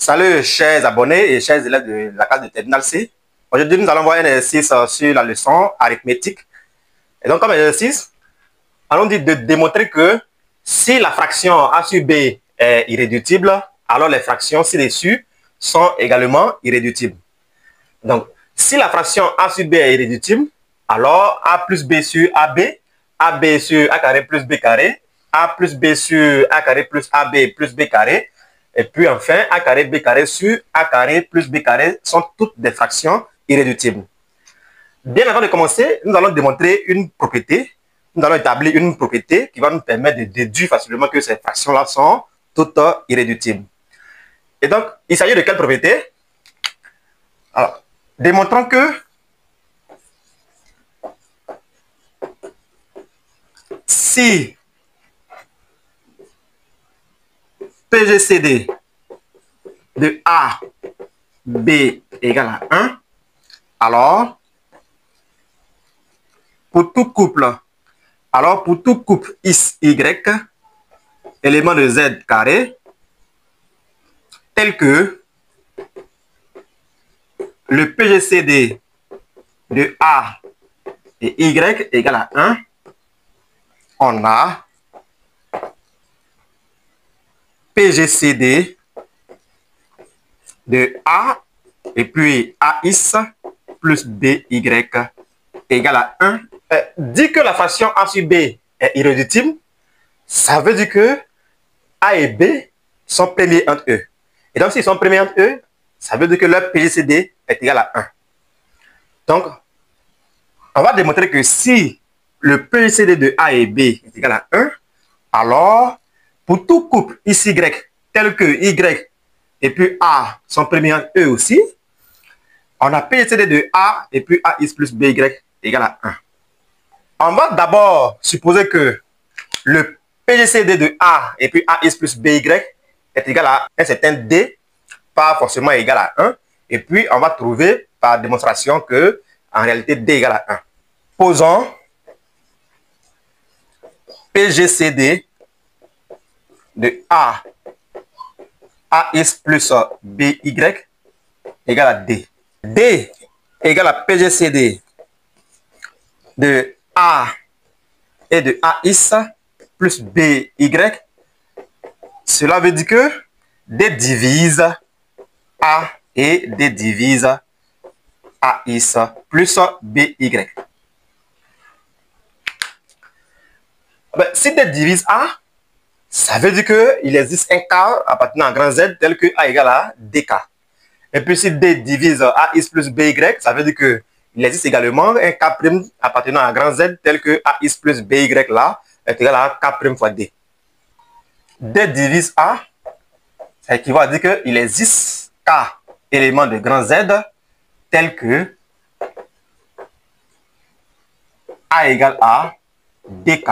Salut chers abonnés et chers élèves de la classe de terminale C. Aujourd'hui, nous allons voir un exercice sur la leçon arithmétique. Et donc, comme exercice, allons dire de démontrer que si la fraction A sur B est irréductible, alors les fractions ci-dessus sont également irréductibles. Donc, si la fraction A sur B est irréductible, alors A plus B sur AB, AB sur A carré plus B carré, A plus B sur A carré plus AB plus B carré, et puis enfin, A carré B carré sur A carré plus B carré sont toutes des fractions irréductibles. Bien avant de commencer, nous allons démontrer une propriété. Nous allons établir une propriété qui va nous permettre de déduire facilement que ces fractions-là sont toutes irréductibles. Et donc, il s'agit de quelle propriété? Alors, démontrons que si PGCD de A, B égale à 1, alors pour tout couple X, Y, élément de Z carré, tel que le PGCD de A et Y égale à 1, on a PGCD de A et puis AX plus BY égale à 1. Dit que la fraction A sur B est irréductible, ça veut dire que A et B sont premiers entre eux. Et donc, s'ils sont premiers entre eux, ça veut dire que leur PGCD est égal à 1. Donc, on va démontrer que si le PGCD de A et B est égal à 1, alors, pour tout couple XY tel que Y et puis A sont premiers entre eux aussi, on a PGCD de A et puis AX plus BY égale à 1. On va d'abord supposer que le PGCD de A et puis AX plus BY est égal à un certain D, pas forcément égal à 1. Et puis, on va trouver par démonstration que, en réalité, D égale à 1. Posons PGCD de A, AX plus BY égale à D. D égale à PGCD de A et de AX plus BY. Cela veut dire que D divise A et D divise AX plus BY. Si D divise A, ça veut dire qu'il existe un cas appartenant à grand Z tel que A égale à DK. Et puis si D divise AX plus BY, ça veut dire qu'il existe également un K' appartenant à grand Z tel que AX plus BY là est égal à K' fois D. D divise A, ça équivaut à dire qu'il existe K éléments de grand Z tel que A égale à DK.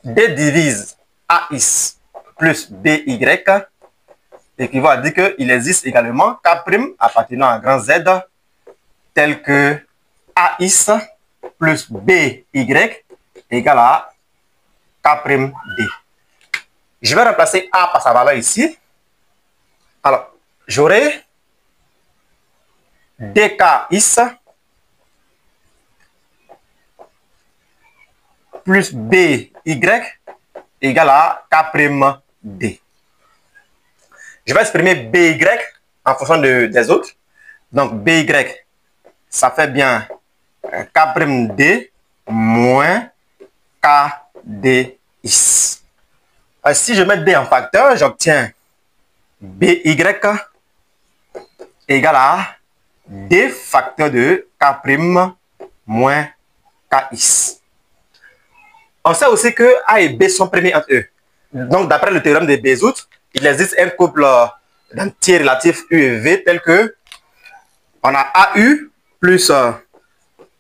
D divise AX plus BY équivaut à dire qu'il existe également K' appartenant à grand Z tel que AX plus BY égale à K''D. Je vais remplacer A par sa valeur ici. Alors, j'aurai DKX plus BY égale à K''D. Je vais exprimer BY en fonction des autres. Donc, BY, ça fait bien K''D moins KDX. Si je mets D en facteur, j'obtiens BY égale à D facteur de K' moins KX. On sait aussi que A et B sont premiers entre eux. Donc, d'après le théorème de Bézout, il existe un couple d'entiers relatifs U et V tel que on a AU plus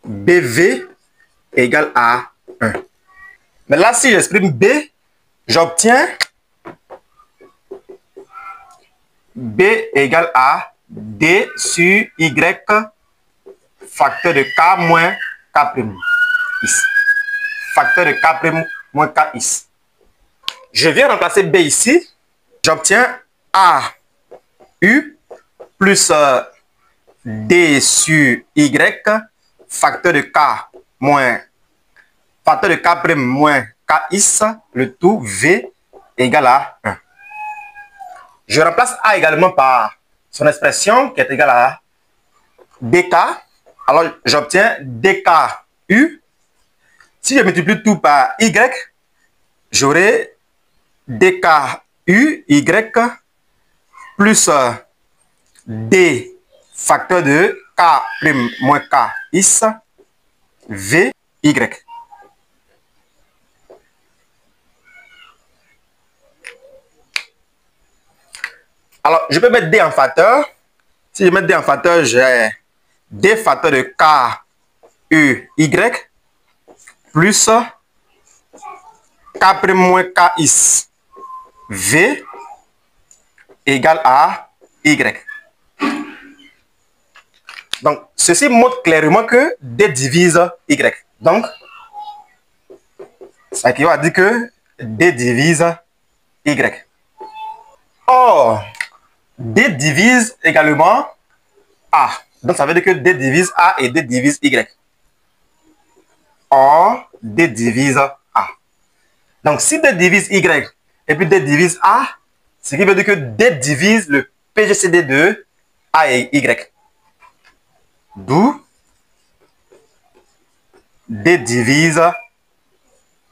BV égale à 1. Mais là, si j'exprime B, j'obtiens B égale à D sur Y facteur de K moins K'. Facteur de K' moins KX. je viens remplacer B ici. J'obtiens A U plus D sur Y, facteur de K moins facteur de K' moins KX, le tout V égale à 1. Je remplace A également par son expression qui est égale à DK. Alors, j'obtiens DKU. Si je multiplie tout par Y, j'aurai DKU Y plus D facteur de K' moins KX V Y. Alors, je peux mettre D en facteur. Si je mets D en facteur, j'ai D facteur de K, U, Y plus K' moins KX V égale à Y. Donc, ceci montre clairement que D divise Y. Donc, ça équivaut à dire que D divise Y. Or, D divise également A. Donc, ça veut dire que D divise A et D divise Y. Or, D divise A. Donc, si D divise Y et puis D divise A, ce qui veut dire que D divise le PGCD de A et Y. D'où D divise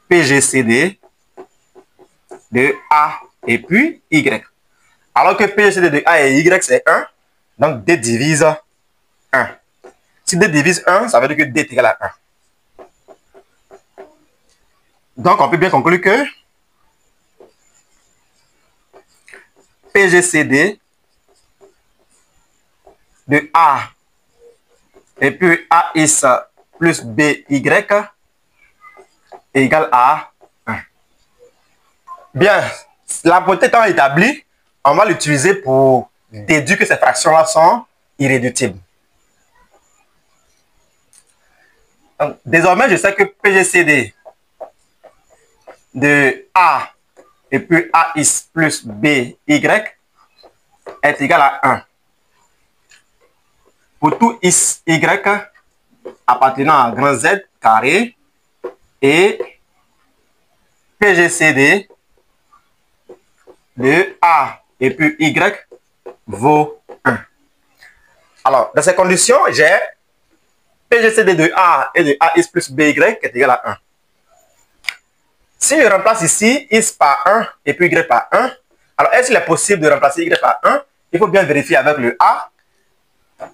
PGCD de A et puis Y. Alors que PGCD de A et Y, c'est 1. Donc, D divise 1. Si D divise 1, ça veut dire que D est égal à 1. Donc, on peut bien conclure que PGCD de A et puis AX plus BY est égal à 1. Bien, la propriété étant établie, on va l'utiliser pour déduire que ces fractions-là sont irréductibles. Donc, désormais, je sais que PGCD de A et puis AX plus BY est égal à 1. Pour tout X, Y appartenant à grand Z carré et PGCD de A et puis Y vaut 1. Alors, dans ces conditions, j'ai PGCD de A et de AX plus BY qui est égal à 1. Si je remplace ici X par 1 et puis Y par 1, alors est-ce qu'il est possible de remplacer Y par 1? Il faut bien vérifier avec le A.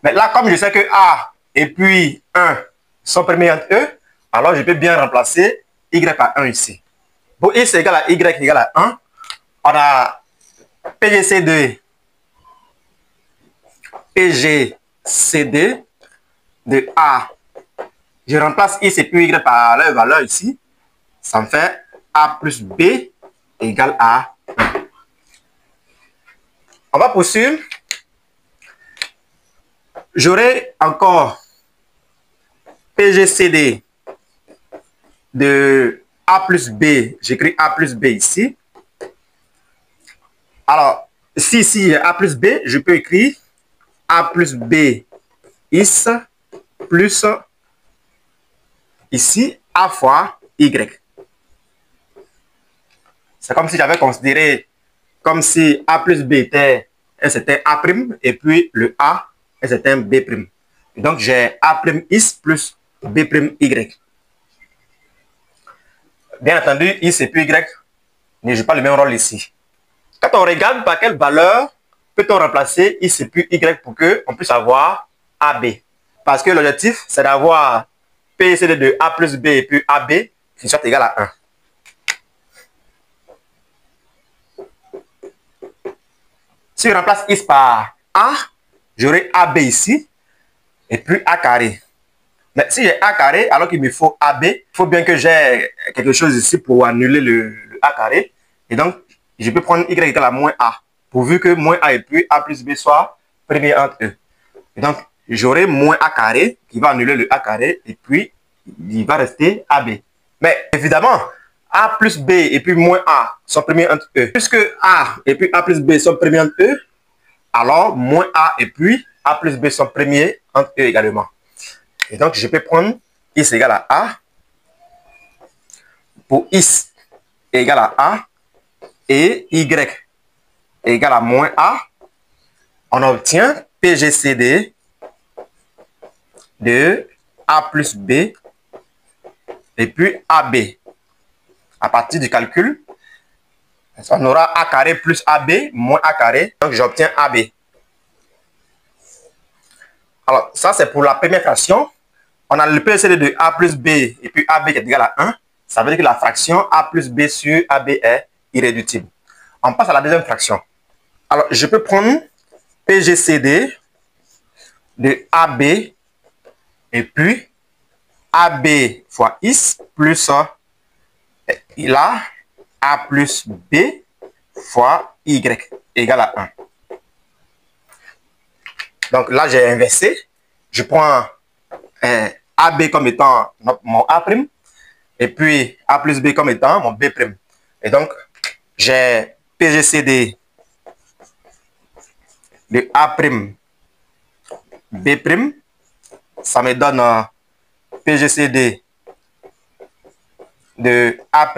Mais là, comme je sais que A et puis 1 sont premiers entre eux, alors je peux bien remplacer Y par 1 ici. Pour X égale à Y égale à 1, on a PGCD de A. Je remplace X et puis Y par leur valeur ici. Ça me fait A plus B égale à 1. On va poursuivre. J'aurai encore PGCD de A plus B. J'écris A plus B ici. Alors, si ici A plus B, je peux écrire A plus B X plus ici A fois Y. C'est comme si j'avais considéré comme si A plus B était un certain A' et puis le A est un certain B'. Et donc j'ai A'X plus B'Y. Bien entendu, X et puis Y ne jouent pas le même rôle ici. Quand on regarde par quelle valeur peut-on remplacer X et puis Y pour qu'on puisse avoir AB. Parce que l'objectif, c'est d'avoir PCD de A plus B et puis AB qui soit égal à 1. Si je remplace X par A, j'aurai AB ici et puis A carré. Mais si j'ai A carré, alors qu'il me faut AB, il faut bien que j'ai quelque chose ici pour annuler le A carré. Et donc, je peux prendre Y égale à moins A, pourvu que moins A et puis A plus B soient premiers entre eux. Et donc, j'aurai moins A carré qui va annuler le A carré et puis il va rester AB. Mais évidemment, A plus B et puis moins A sont premiers entre eux. Puisque A et puis A plus B sont premiers entre eux, alors moins A et puis A plus B sont premiers entre eux également. Et donc, je peux prendre X égale à A pour X égale à A et Y égale à moins A. On obtient PGCD de A plus B et puis AB. À partir du calcul, on aura A carré plus AB moins A carré. Donc, j'obtiens AB. Alors, ça, c'est pour la première fraction. On a le PGCD de A plus B et puis AB qui est égal à 1. Ça veut dire que la fraction A plus B sur AB est irréductible. On passe à la deuxième fraction. Alors, je peux prendre PGCD de AB et puis AB fois X plus là, A plus B fois Y égale à 1. Donc là, j'ai inversé. Je prends AB comme étant mon A', et puis A plus B comme étant mon B'. Et donc, j'ai PGCD de A', B'. Ça me donne PGCD de A',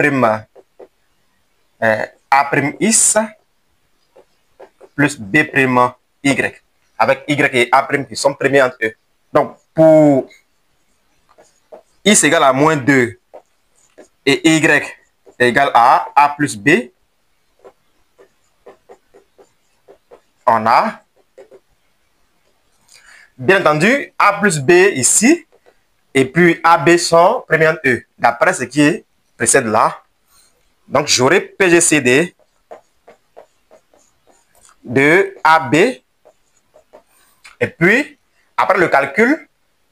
A'X plus B', avec Y et A' qui sont premiers entre eux. Donc, pour X égale à moins 2 et Y égale à A plus B, on a, bien entendu, A plus B ici, et puis AB sont premiers entre eux, d'après ce qui précède là. Donc, j'aurai PGCD de AB, et puis, après le calcul,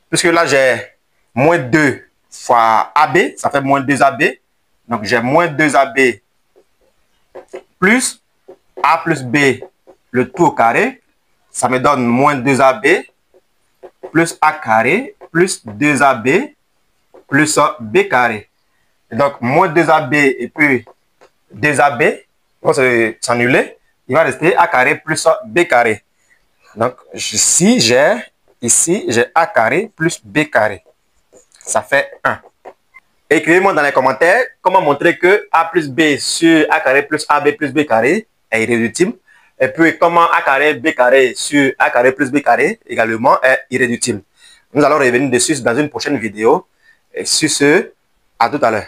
puisque là, j'ai moins 2 fois AB, ça fait moins 2AB. Donc, j'ai moins 2AB plus A plus B, le tout au carré. Ça me donne moins 2AB plus A carré plus 2AB plus B carré. Et donc, moins 2AB et puis 2AB vont s'annuler. Il va rester A carré plus B carré. Donc, ici, j'ai A carré plus B carré. Ça fait 1. Écrivez-moi dans les commentaires comment montrer que A plus B sur A carré plus AB plus B carré est irréductible. Et puis, comment A carré B carré sur A carré plus B carré également est irréductible. Nous allons revenir dessus dans une prochaine vidéo. Et sur ce, à tout à l'heure.